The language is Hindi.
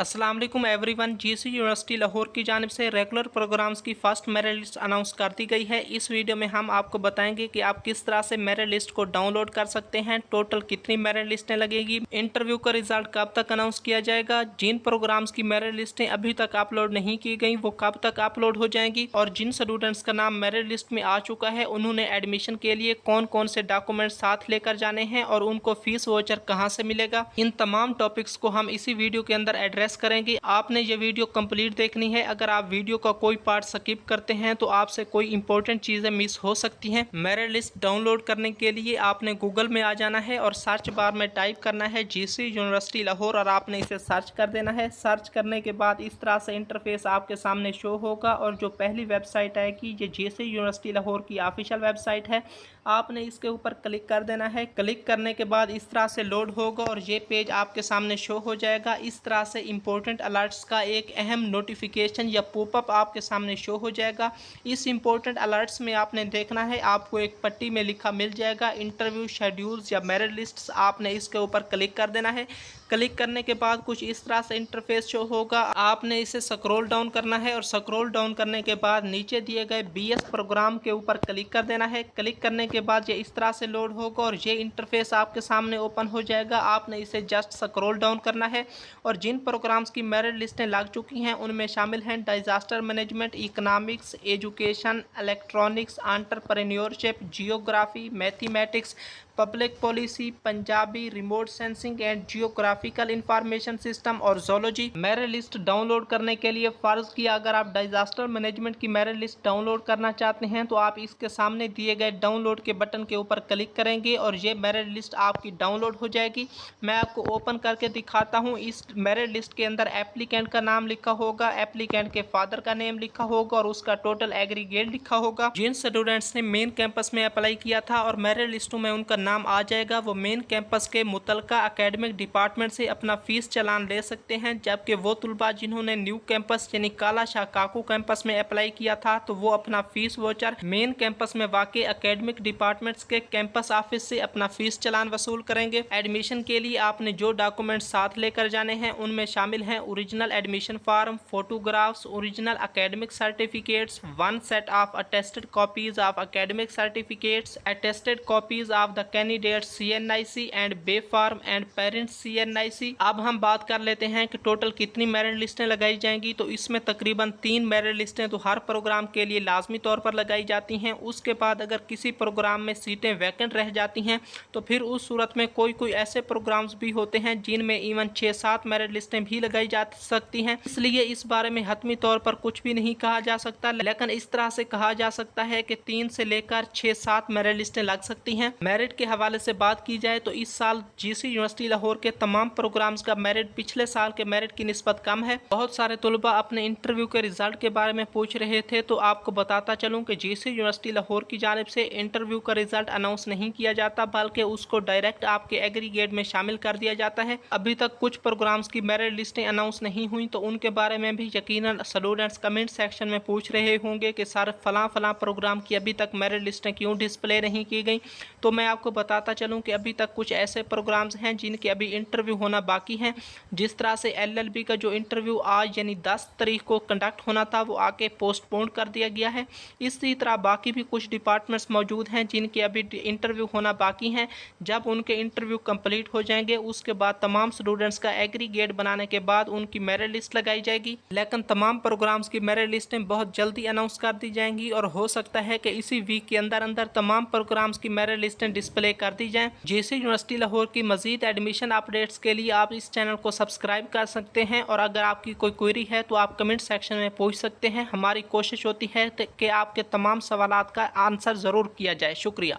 अस्सलाम वालेकुम एवरीवन। जीसी यूनिवर्सिटी लाहौर की जानिब से रेगुलर प्रोग्राम्स की फ़र्स्ट मेरिट लिस्ट अनाउंस कर दी गई है। इस वीडियो में हम आपको बताएंगे कि आप किस तरह से मेरिट लिस्ट को डाउनलोड कर सकते हैं, टोटल कितनी मेरिट लिस्टें लगेगी, इंटरव्यू का रिजल्ट कब तक अनाउंस किया जाएगा, जिन प्रोग्राम्स की मेरिट लिस्टें अभी तक अपलोड नहीं की गई वो कब तक अपलोड हो जाएंगी, और जिन स्टूडेंट्स का नाम मेरिट लिस्ट में आ चुका है उन्होंने एडमिशन के लिए कौन कौन से डॉक्यूमेंट साथ लेकर जाने हैं और उनको फीस वाउचर कहाँ से मिलेगा। इन तमाम टॉपिक्स को हम इसी वीडियो के अंदर एड्रेस करेंगे। आपने ये वीडियो कंप्लीट देखनी है। अगर आप वीडियो का कोई पार्ट स्किप करते हैं तो आपसे कोई इंपॉर्टेंट चीजें मिस हो सकती हैं। मेरिट लिस्ट डाउनलोड करने के लिए आपने गूगल में आ जाना है और सर्च बार में टाइप करना है जीसी यूनिवर्सिटी लाहौर और आपने इसे सर्च कर देना है। सर्च करने के बाद इस तरह से इंटरफेस आपके सामने शो होगा और जो पहली वेबसाइट आएगी ये जीसी यूनिवर्सिटी लाहौर की ऑफिशियल वेबसाइट है। आपने इसके ऊपर क्लिक कर देना है। क्लिक करने के बाद इस तरह से लोड होगा और ये पेज आपके सामने शो हो जाएगा। इस तरह से इंपॉर्टेंट अलर्ट्स का एक अहम नोटिफिकेशन या पॉपअप आपके सामने शो हो जाएगा। इस इंपॉर्टेंट अलर्ट्स में आपने देखना है, आपको एक पट्टी में लिखा मिल जाएगा इंटरव्यू शेड्यूल्स या मेरिट लिस्ट्स। आपने इसके ऊपर क्लिक कर देना है। क्लिक करने के बाद कुछ इस तरह से इंटरफेस शो होगा। आपने इसे स्क्रॉल डाउन करना है और स्क्रॉल डाउन करने के बाद नीचे दिए गए बीएस प्रोग्राम के ऊपर क्लिक कर देना है। क्लिक करने के बाद ये इस तरह से लोड होगा और ये इंटरफेस आपके सामने ओपन हो जाएगा। आपने इसे जस्ट स्क्रॉल डाउन करना है और जिन प्रोग्राम्स की मेरिट लिस्टें लग चुकी हैं उनमें शामिल हैं disaster management, economics, education, electronics, entrepreneurship, geography, mathematics, public policy, Punjabi, remote sensing and geographical information system और जोलॉजी। मेरिट लिस्ट डाउनलोड करने के लिए फर्ज किया अगर आप डिजास्टर मैनेजमेंट की मेरिट लिस्ट डाउनलोड करना चाहते हैं तो आप इसके सामने दिए गए डाउनलोड के बटन के ऊपर क्लिक करेंगे और ये मेरिट लिस्ट आपकी डाउनलोड हो जाएगी। मैं आपको ओपन करके दिखाता हूँ। इस मेरिट लिस्ट के अंदर एप्लीकेंट का नाम लिखा होगा, एप्लीकेंट के फादर का नेम लिखा होगा और उसका टोटल एग्रीगेट लिखा होगा। जिन स्टूडेंट्स ने मेन कैंपस में अप्लाई किया था और मेरिट लिस्टों में उनका नाम आ जाएगा वो मेन कैंपस के मुतलका एकेडमिक डिपार्टमेंट से अपना फीस चालान ले सकते हैं, जबकि वो तुलबा जिन्होंने न्यू कैंपस यानी काला शाह काकू कैंपस में अप्लाई किया था तो वो अपना फीस वाउचर मेन कैंपस में वाकई एकेडमिक डिपार्टमेंट्स के कैंपस ऑफिस से अपना फीस चालान वसूल करेंगे। एडमिशन के लिए आपने जो डॉक्यूमेंट साथ लेकर जाने हैं उनमें शामिल हैं original admission form, photographs, original academic certificates, 1 set of attested copies of academic certificates, attested copies of the candidate CNIC and bay form and parents CNIC। अब हम बात कर लेते हैं कि टोटल कितनी मेरिट लिस्टें लगाई जाएंगी। तो इसमें तकरीबन 3 मेरिट लिस्टें तो हर प्रोग्राम के लिए लाजमी तौर पर लगाई जाती हैं। उसके बाद अगर किसी प्रोग्राम में सीटें वैकेंट रह जाती हैं तो फिर उस सूरत में कोई ऐसे प्रोग्राम्स भी होते हैं जिनमें इवन 6-7 मेरिट लिस्टें भी लगाई जा सकती हैं। इसलिए इस बारे में हतमी तौर पर कुछ भी नहीं कहा जा सकता, लेकिन इस तरह से कहा जा सकता है कि 3 से लेकर 6-7 मेरिट लिस्टें लग सकती हैं। मेरिट के हवाले से बात की जाए तो इस साल जीसी यूनिवर्सिटी लाहौर के तमाम प्रोग्राम्स का मेरिट पिछले साल के मेरिट की निस्बत कम है। बहुत सारे तलबा अपने इंटरव्यू के रिजल्ट के बारे में पूछ रहे थे तो आपको बताता चलूं कि जीसी यूनिवर्सिटी लाहौर की जानिब से इंटरव्यू का रिजल्ट अनाउंस नहीं किया जाता, बल्कि उसको डायरेक्ट आपके एग्रीगेट में शामिल कर दिया जाता है। अभी तक कुछ प्रोग्राम्स की मेरिट लिस्टें अनाउंस नहीं हुई तो उनके बारे में भी यकीनन स्टूडेंट्स कमेंट सेक्शन में पूछ रहे होंगे कि सर फलां प्रोग्राम की अभी तक मेरिट लिस्टें क्यों डिस्प्ले नहीं की गई। तो मैं आपको बताता चलूं कि अभी तक कुछ ऐसे प्रोग्राम्स हैं जिनके अभी इंटरव्यू होना बाकी हैं। जिस तरह से LLB का जो इंटरव्यू आज यानी 10 तारीख को कंडक्ट होना था वो आके पोस्टपोन कर दिया गया है। इसी तरह बाकी भी कुछ डिपार्टमेंट्स मौजूद हैं जिनके अभी इंटरव्यू होना बाकी हैं। जब उनके इंटरव्यू कंप्लीट हो जाएंगे उसके बाद तमाम स्टूडेंट्स का एग्रीगेट बनाने के बाद उनकी मेरिट लिस्ट लगाई जाएगी। लेकिन तमाम प्रोग्राम्स की मेरिट लिस्टें बहुत जल्दी अनाउंस कर दी जाएंगी और हो सकता है कि इसी वीक के अंदर अंदर तमाम प्रोग्राम्स की मेरिट लिस्टें डिस्प्ले कर दी जाएं। जीसी यूनिवर्सिटी लाहौर की मजीद एडमिशन अपडेट्स के लिए आप इस चैनल को सब्सक्राइब कर सकते हैं और अगर आपकी कोई क्वेरी है तो आप कमेंट सेक्शन में पूछ सकते हैं। हमारी कोशिश होती है कि आपके तमाम सवालात का आंसर ज़रूर किया जाए। शुक्रिया।